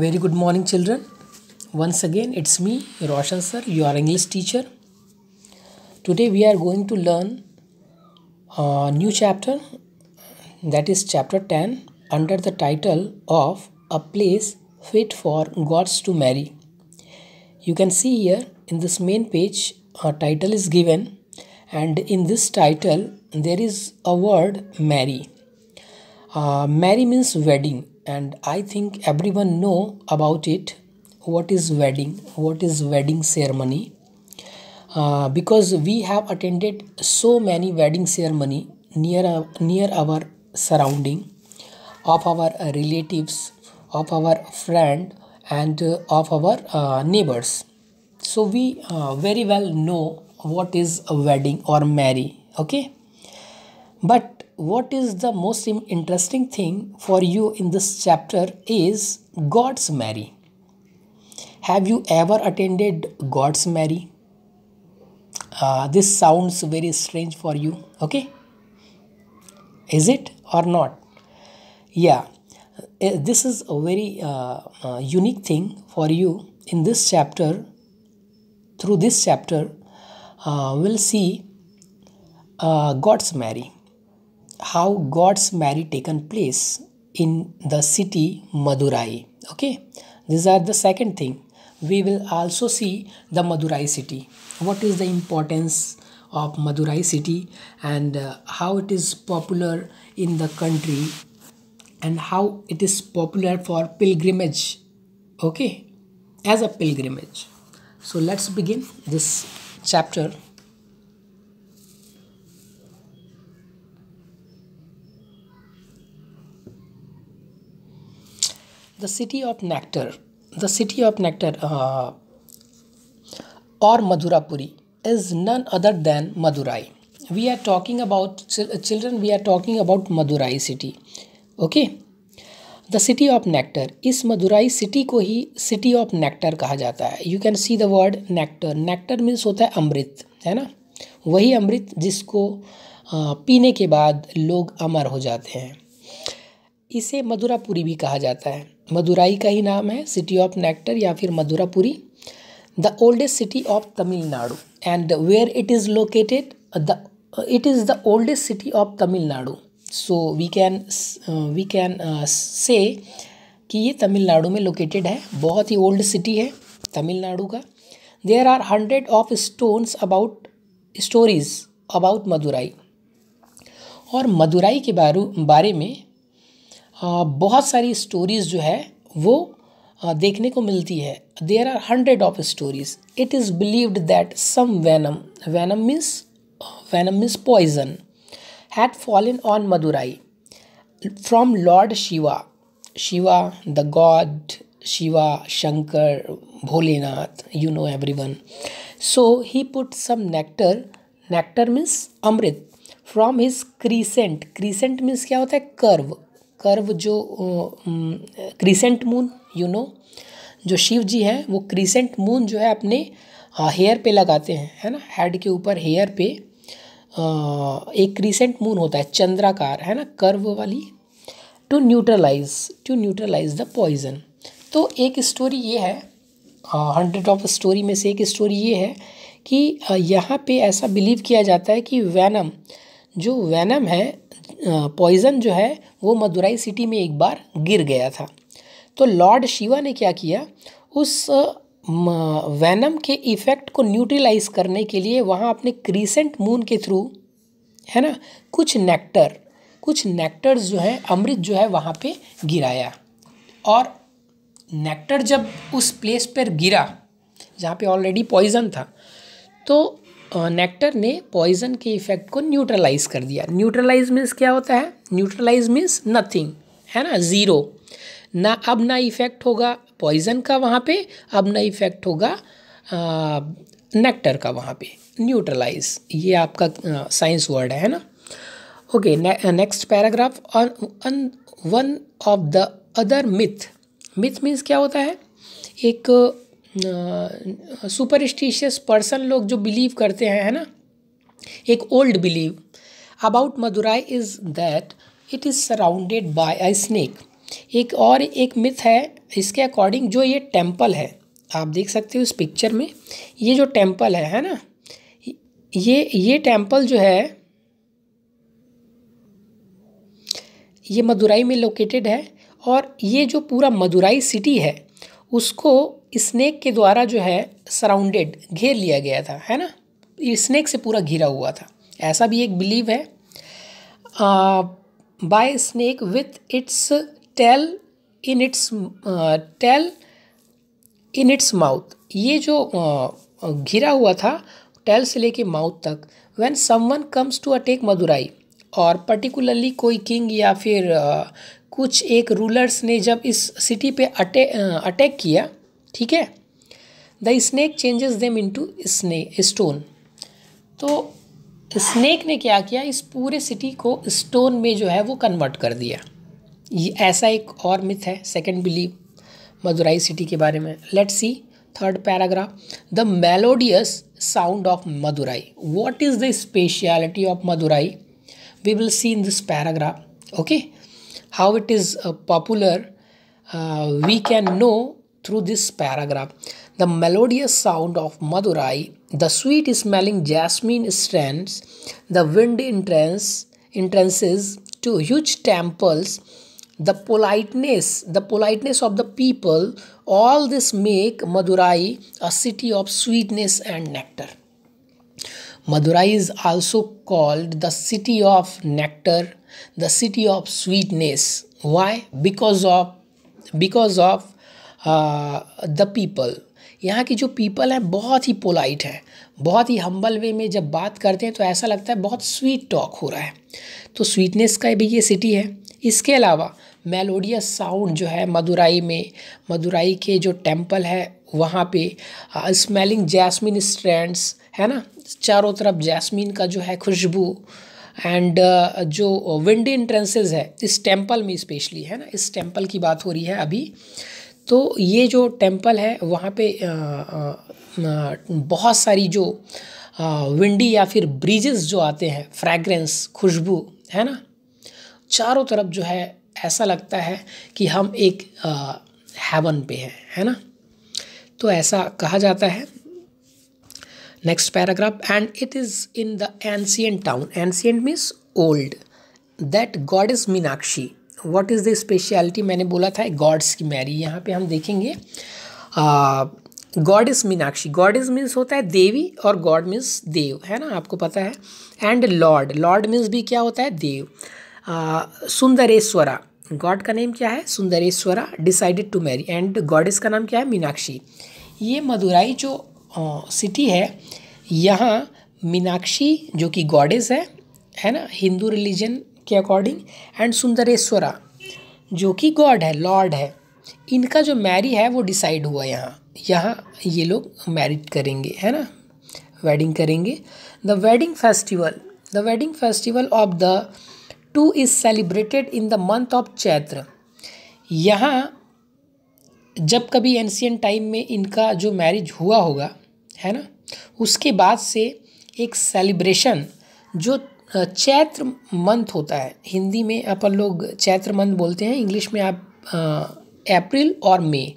Very good morning, children. Once again, it's me, Roshan sir, your English teacher. Today, we are going to learn a new chapter, that is chapter 10, under the title of A Place Fit for Gods to Marry. You can see here in this main page, a title is given, and in this title, there is a word marry. Marry means wedding, and I think everyone know about it. What is wedding? What is wedding ceremony? Because we have attended so many wedding ceremony near our surrounding, of our relatives, of our friend, and of our neighbors. So we very well know what is a wedding or marry. Okay, but what is the most interesting thing for you in this chapter is God's marry. Have you ever attended God's marry? This sounds very strange for you. Okay, is it or not? Yeah, this is a very unique thing for you in this chapter. Through this chapter, we'll see God's marry. How God's marry taken place in the city Madurai. Okay, these are the second thing. We will also see the Madurai city. What is the importance of Madurai city, and how it is popular in the country, and how it is popular for pilgrimage. Okay, as a pilgrimage. So let's begin this chapter. The city of nectar. The city of nectar or Madhurapuri is none other than Madurai. We are talking about children. We are talking about Madurai city. Okay. The city of nectar. इस Madurai city को ही city of nectar कहा जाता है. You can see the word nectar. Nectar means होता है अमृत, है ना. वही अमृत जिसको पीने के बाद लोग अमर हो जाते हैं. इसे मधुरापुरी भी कहा जाता है. मदुराई का ही नाम है सिटी ऑफ नेक्टर या फिर Madhurapuri. The oldest city of Tamil Nadu and where it is located. It is the oldest city of Tamil Nadu. So we can say कि ये तमिलनाडु में लोकेटेड है. बहुत ही ओल्ड सिटी है तमिलनाडु का. There are 100 of stories about Madurai. और मदुराई के बारे में बहुत सारी स्टोरीज जो है वो देखने को मिलती है. There are 100 of stories. It is believed that some venom means poison had fallen on Madurai from Lord Shiva. Shiva, the god, Shiva, Shankar, Bholenath, you know everyone. So he put some nectar. Nectar means amrit. From his crescent. Crescent means क्या होता है? Curve. Curve जो crescent moon, you know, जो शिव जी हैं वो crescent moon जो है अपने हेयर पे लगाते हैं, है ना. हेड के ऊपर हेयर पे एक क्रिसेंट मून होता है, चंद्राकार, है ना, कर्व वाली. To neutralize the poison. तो एक स्टोरी ये है, 100 ऑफ स्टोरी में से एक स्टोरी ये है कि यहाँ पे ऐसा बिलीव किया जाता है कि वेनम है, पॉइजन जो है वो मदुराई सिटी में एक बार गिर गया था. तो लॉर्ड शिवा ने क्या किया, उस वेनम के इफ़ेक्ट को न्यूट्रलाइज करने के लिए वहाँ अपने क्रीसेंट मून के थ्रू, है ना, कुछ नेक्टर्स जो है, अमृत जो है वहाँ पे गिराया. और नेक्टर जब उस प्लेस पर गिरा जहाँ पे ऑलरेडी पॉइजन था, तो नेक्टर ने पॉइजन के इफ़ेक्ट को न्यूट्रलाइज कर दिया. न्यूट्रलाइज मीन्स क्या होता है? न्यूट्रलाइज मीन्स नथिंग, है ना, ज़ीरो. ना अब ना इफ़ेक्ट होगा पॉइजन का वहाँ पे, अब ना इफ़ेक्ट होगा नेक्टर का वहाँ पे. न्यूट्रलाइज, ये आपका साइंस वर्ड है ना. Okay, next paragraph. On one of the other myth. Myth means क्या होता है? एक सुपरस्टिशियस पर्सन लोग जो बिलीव करते हैं, है ना, एक old believe about Madurai is that it is surrounded by a snake. एक मिथ है इसके अकॉर्डिंग जो ये टेम्पल है, आप देख सकते हो इस पिक्चर में, ये जो टेम्पल है ना, ये टेम्पल जो है ये मदुराई में लोकेटेड है। और ये जो पूरा मदुराई सिटी है उसको स्नेक के द्वारा जो है सराउंडेड, घेर लिया गया था, है ना, स्नेक से पूरा घिरा हुआ था, ऐसा भी एक बिलीव है। By snake with its tail in its mouth, ये जो घिरा हुआ था टेल से लेके माउथ तक। When someone comes to attack Madurai, और पर्टिकुलरली कोई किंग या फिर कुछ एक रूलर्स ने जब इस सिटी पे अटैक किया, ठीक है, the snake changes them into stone. तो स्नेक ने क्या किया, इस पूरे सिटी को स्टोन में जो है वो कन्वर्ट कर दिया। ये ऐसा एक और मिथ है, सेकंड बिलीव मदुराई सिटी के बारे में। Let's see third paragraph, the melodious sound of Madurai. What is the speciality of Madurai? We will see in this paragraph, okay, how it is popular, we can know through this paragraph. The melodious sound of Madurai, the sweet smelling jasmine strands, the wind entrances to huge temples, the politeness of the people, all this make Madurai a city of sweetness and nectar. Madurai is also called the city of nectar, the city of sweetness. Why? Because of the people. यहाँ की जो people है बहुत ही polite है, बहुत ही humble वे में जब बात करते हैं तो ऐसा लगता है बहुत स्वीट टॉक हो रहा है। तो स्वीटनेस का भी ये सिटी है। इसके अलावा मेलोडियस साउंड जो है मदुराई में, मदुराई के जो टेम्पल है वहाँ पे स्मेलिंग जैस्मिन स्ट्रैंड्स, है ना, चारों तरफ जैस्मिन का जो है खुशबू, एंड जो विंड एंट्रेंसेस है इस टेम्पल में स्पेशली, है ना, इस टेम्पल की बात हो रही है अभी। तो ये जो टेम्पल है वहाँ पे बहुत सारी जो विंडी या फिर ब्रीजेस जो आते हैं, फ्रैग्रेंस, खुशबू, है ना, चारों तरफ जो है ऐसा लगता है कि हम एक हेवन पे हैं, है ना। तो ऐसा कहा जाता है। Next paragraph, and it is in the ancient town, ancient means old, that goddess Meenakshi. What is the speciality? मैंने बोला था गॉड्स की मैरी, यहाँ पे हम देखेंगे गॉडेस मीनाक्षी। गॉडेस मीन्स होता है देवी और गॉड मीन्स देव, है ना, आपको पता है। एंड लॉर्ड, लॉर्ड मीन्स भी क्या होता है, देव। सुंदरेश्वरा, गॉड का नेम क्या है, Sundareshwara, decided to marry, and goddess का नाम क्या है, मीनाक्षी। ये मदुराई जो सिटी है, यहाँ मीनाक्षी जो कि गॉडेस है ना, हिंदू रिलीजन के अकॉर्डिंग, एंड सुंदरेश्वरा जो कि गॉड है, लॉर्ड है, इनका जो मैरी है वो डिसाइड हुआ यहाँ ये लोग मैरिड करेंगे, है ना, वेडिंग करेंगे। The wedding festival of the two is celebrated in the month of Chaitra. यहाँ जब कभी एंशियंट टाइम में इनका जो मैरिज हुआ होगा, है ना, उसके बाद से एक सेलिब्रेशन जो चैत्र मंथ होता है, हिंदी में अपन लोग चैत्र मंथ बोलते हैं, इंग्लिश में आप अप्रैल और मई,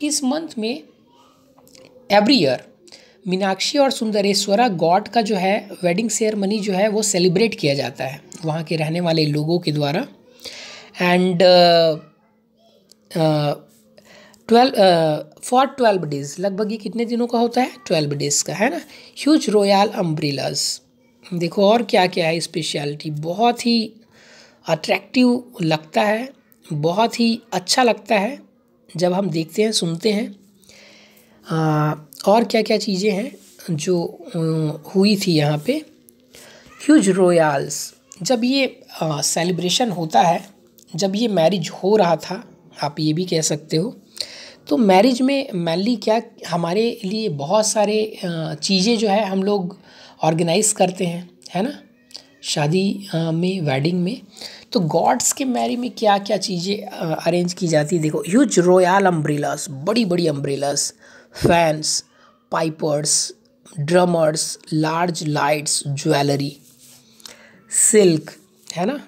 इस मंथ में एवरी ईयर मीनाक्षी और सुंदरेश्वरा गॉड का जो है वेडिंग सेरेमनी जो है वो सेलिब्रेट किया जाता है वहाँ के रहने वाले लोगों के द्वारा। एंड 12 डेज, लगभग ये कितने दिनों का होता है, 12 डेज का, है ना। ह्यूज रॉयल अम्ब्रेलास, देखो और क्या क्या है स्पेशलिटी, बहुत ही अट्रैक्टिव लगता है, बहुत ही अच्छा लगता है जब हम देखते हैं, सुनते हैं। और क्या क्या चीज़ें हैं जो हुई थी यहाँ पे। ह्यूज रॉयल्स, जब ये सेलिब्रेशन होता है, जब ये मैरिज हो रहा था, आप ये भी कह सकते हो, तो मैरिज में मेनली क्या, हमारे लिए बहुत सारे चीज़ें जो है हम लोग ऑर्गेनाइज करते हैं, है ना, शादी में, वेडिंग में। तो गॉड्स के मैरी में क्या क्या चीज़ें अरेंज की जाती है, देखो, ह्यूज रॉयल अम्ब्रेलास, बड़ी बड़ी umbrellas, fans, pipers, drummers, large lights, jewellery, silk, है ना,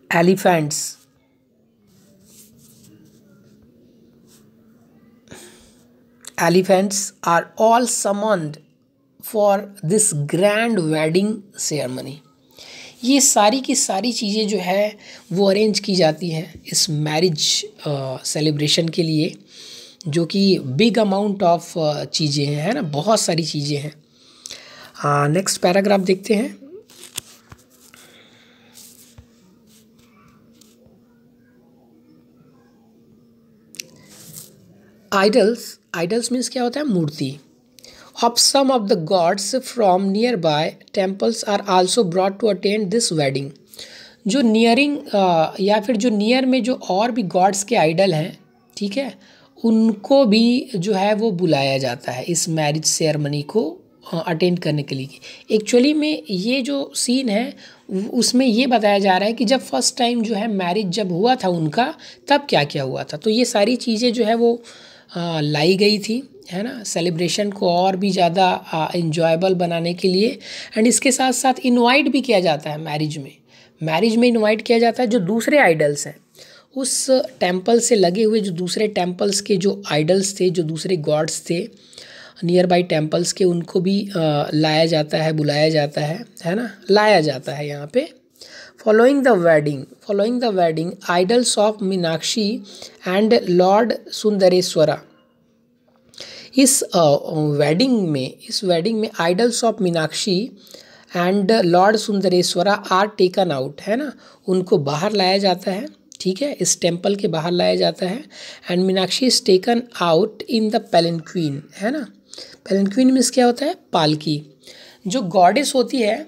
elephants, elephants are all summoned for this grand wedding ceremony. ये सारी की सारी चीज़ें जो है वो अरेंज की जाती हैं इस मैरिज सेलिब्रेशन के लिए, जो कि बिग अमाउंट ऑफ चीज़ें हैं, है ना, बहुत सारी चीज़ें हैं। नेक्स्ट पैराग्राफ देखते हैं। आइडल्स मीन्स क्या होता है? मूर्ति। Of some of the gods from near by temples are also brought to attend this wedding. जो नियरिंग या फिर जो नियर में जो और भी गॉड्स के आइडल हैं, ठीक है, उनको भी जो है वो बुलाया जाता है इस मैरिज सेरेमनी को अटेंड करने के लिए। एक्चुअली में ये जो सीन है उसमें ये बताया जा रहा है कि जब फर्स्ट टाइम जो है मैरिज जब हुआ था उनका, तब क्या क्या हुआ था। तो ये सारी चीज़ें जो है वो लाई गई थी, है ना, सेलिब्रेशन को और भी ज़्यादा इंजॉयबल बनाने के लिए। एंड इसके साथ साथ इनवाइट भी किया जाता है मैरिज में इनवाइट किया जाता है जो दूसरे आइडल्स हैं, उस टेम्पल से लगे हुए जो दूसरे टेम्पल्स के जो आइडल्स थे, जो दूसरे गॉड्स थे नियर बाई टेम्पल्स के, उनको भी लाया जाता है, बुलाया जाता है ना, लाया जाता है यहाँ पे। Following the wedding idols of Meenakshi and lord Sundareshwara. इस वेडिंग में idols of Meenakshi and lord Sundareshwara are taken out, है ना, उनको बाहर लाया जाता है, ठीक है, इस टेम्पल के बाहर लाया जाता है। And Meenakshi is taken out in the palanquin, है ना। पैलेंक्वीन मीन्स क्या होता है? पालकी। जो गॉडेस होती है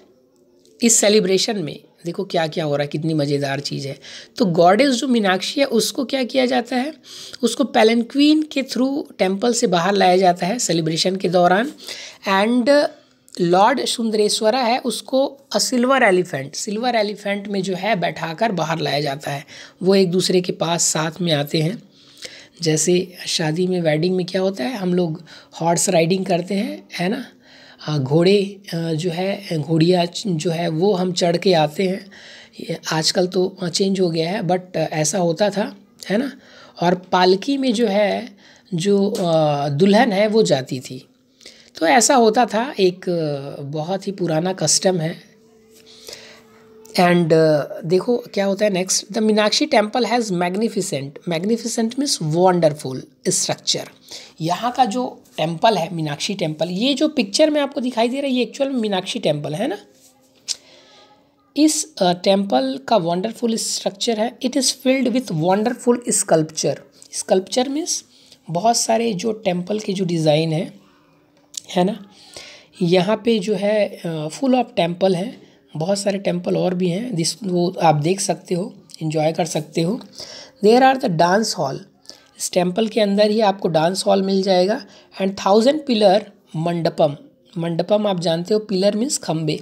इस सेलिब्रेशन में, देखो क्या क्या हो रहा है, कितनी मज़ेदार चीज़ है। तो गॉडेस जो मीनाक्षी है उसको क्या किया जाता है? उसको पैलेंक्वीन के थ्रू टेम्पल से बाहर लाया जाता है सेलिब्रेशन के दौरान। एंड लॉर्ड सुंदरेश्वरा है, उसको सिल्वर एलिफेंट में जो है बैठाकर बाहर लाया जाता है। वो एक दूसरे के पास साथ में आते हैं। जैसे शादी में, वेडिंग में क्या होता है, हम लोग हॉर्स राइडिंग करते हैं, है ना, घोड़े जो है, घोड़िया जो है वो हम चढ़ के आते हैं। आजकल तो चेंज हो गया है, बट ऐसा होता था, है ना। और पालकी में जो है, जो दुल्हन है वो जाती थी। तो ऐसा होता था, एक बहुत ही पुराना कस्टम है। एंड देखो क्या होता है next. The Meenakshi temple has magnificent means wonderful structure. यहाँ का जो टेम्पल है, मीनाक्षी टेम्पल, ये जो पिक्चर में आपको दिखाई दे रहा है ये एक्चुअल में मीनाक्षी टेम्पल है ना। इस टेम्पल का वंडरफुल स्ट्रक्चर है। It is filled with wonderful sculpture means बहुत सारे जो टेम्पल के जो डिज़ाइन है ना, यहाँ पे जो है फुल ऑफ टेम्पल हैं, बहुत सारे टेम्पल और भी हैं, वो आप देख सकते हो, एंजॉय कर सकते हो। There are the dance hall, इस टेम्पल के अंदर ही आपको डांस हॉल मिल जाएगा। एंड 1000 पिलर मंडपम आप जानते हो, पिलर मीन्स खम्बे,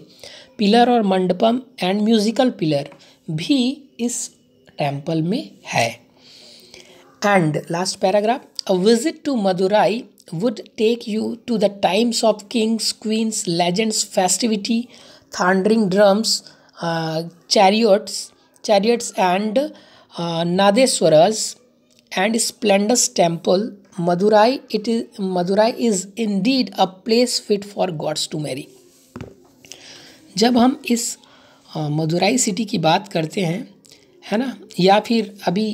पिलर और मंडपम एंड म्यूजिकल पिलर भी इस टेम्पल में है। And last paragraph, a visit to Madurai would take you to the times of kings, queens, legends, festivity, thundering drums, chariots and nadeswaras and splendorous temple. Madurai is indeed a place fit for gods to marry. जब हम इस Madurai city की बात करते हैं, है ना, या फिर अभी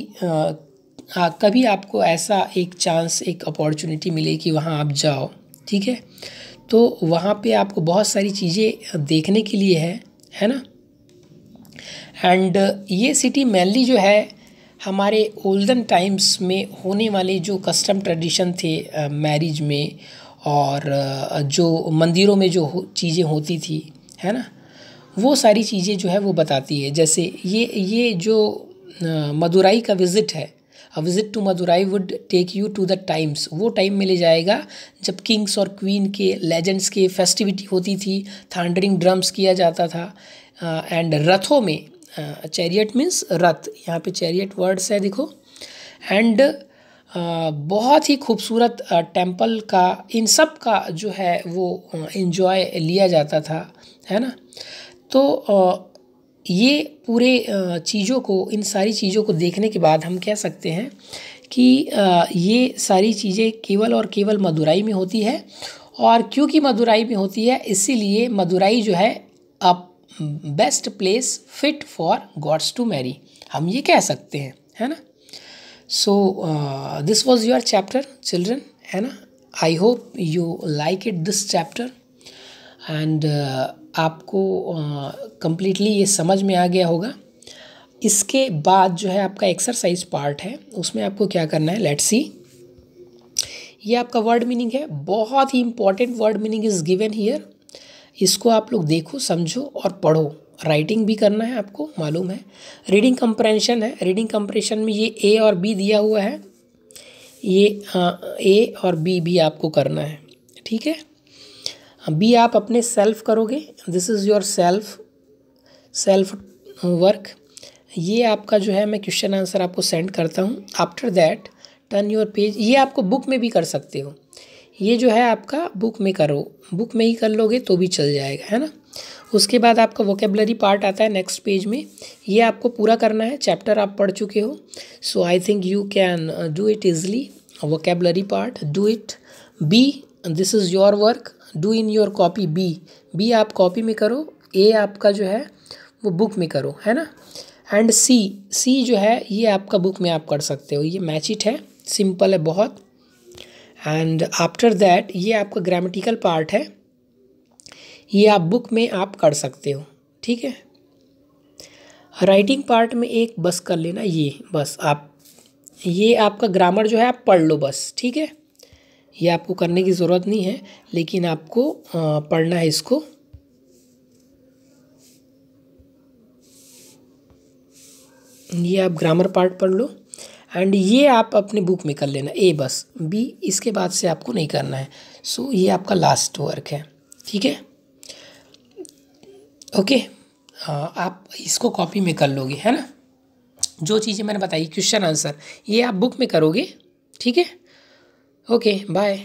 कभी आपको ऐसा एक चांस, एक अपॉर्चुनिटी मिले कि वहाँ आप जाओ, ठीक है, तो वहाँ पे आपको बहुत सारी चीज़ें देखने के लिए है ना। एंड ये सिटी मेनली जो है हमारे ओल्डन टाइम्स में होने वाले जो कस्टम ट्रेडिशन थे मैरिज में, और जो मंदिरों में जो चीज़ें होती थी, है ना, वो सारी चीज़ें जो है वो बताती है। जैसे ये जो मदुराई का विज़िट है, a visit to Madurai would take you to the times, वो टाइम में ले जाएगा जब किंग्स और क्वीन के, लेजेंड्स के फेस्टिविटी होती थी, थंडरिंग ड्रम्स किया जाता था। एंड रथों में, चैरियट मीन्स रथ, यहाँ पे चैरियट वर्ड्स है देखो। एंड बहुत ही खूबसूरत टेम्पल का, इन सब का जो है वो एंजॉय लिया जाता था, है ना। तो ये पूरे चीज़ों को, इन सारी चीज़ों को देखने के बाद हम कह सकते हैं कि ये सारी चीज़ें केवल और केवल मदुराई में होती है, और क्योंकि मदुराई में होती है इसीलिए मदुराई जो है a best place fit for gods to marry, हम ये कह सकते हैं, है ना। So this was your chapter children, है ना। I hope you like it this chapter and आपको कंप्लीटली ये समझ में आ गया होगा। इसके बाद जो है आपका एक्सरसाइज पार्ट है, उसमें आपको क्या करना है, लेट्स सी। ये आपका वर्ड मीनिंग है, बहुत ही important word meaning is given here. इसको आप लोग देखो, समझो और पढ़ो। राइटिंग भी करना है आपको, मालूम है। रीडिंग कंप्रेंशन है, रीडिंग कंप्रेंशन में ये ए और बी दिया हुआ है, ये ए और बी भी आपको करना है, ठीक है। बी आप अपने सेल्फ करोगे, this is your self work. ये आपका जो है मैं क्वेश्चन आंसर आपको सेंड करता हूँ। After that turn your page, ये आपको बुक में भी कर सकते हो, ये जो है आपका बुक में करो, बुक में ही कर लोगे तो भी चल जाएगा, है ना। उसके बाद आपका वोकेबलरी पार्ट आता है नेक्स्ट पेज में, ये आपको पूरा करना है। चैप्टर आप पढ़ चुके हो, so I think you can do it easily. Vocabulary part do it. B, this is your work, do in your copy. B आप कॉपी में करो, ए आपका जो है वो बुक में करो, है ना। एंड सी जो है ये आपका बुक में आप कर सकते हो, ये मैच इट है, सिंपल है बहुत। एंड आफ्टर दैट ये आपका ग्रामेटिकल पार्ट है, ये आप बुक में आप कर सकते हो, ठीक है। राइटिंग पार्ट में एक बस कर लेना, ये बस आप, ये आपका ग्रामर जो है आप पढ़ लो बस, ठीक है। ये आपको करने की ज़रूरत नहीं है, लेकिन आपको पढ़ना है इसको। ये आप ग्रामर पार्ट पढ़ लो एंड ये आप अपने बुक में कर लेना, ए बस। बी इसके बाद से आपको नहीं करना है। सो ये आपका लास्ट वर्क है, ठीक है, ओके। आप इसको कॉपी में कर लोगे, है ना। जो चीज़ें मैंने बताई क्वेश्चन आंसर, ये आप बुक में करोगे, ठीक है। Okay, bye.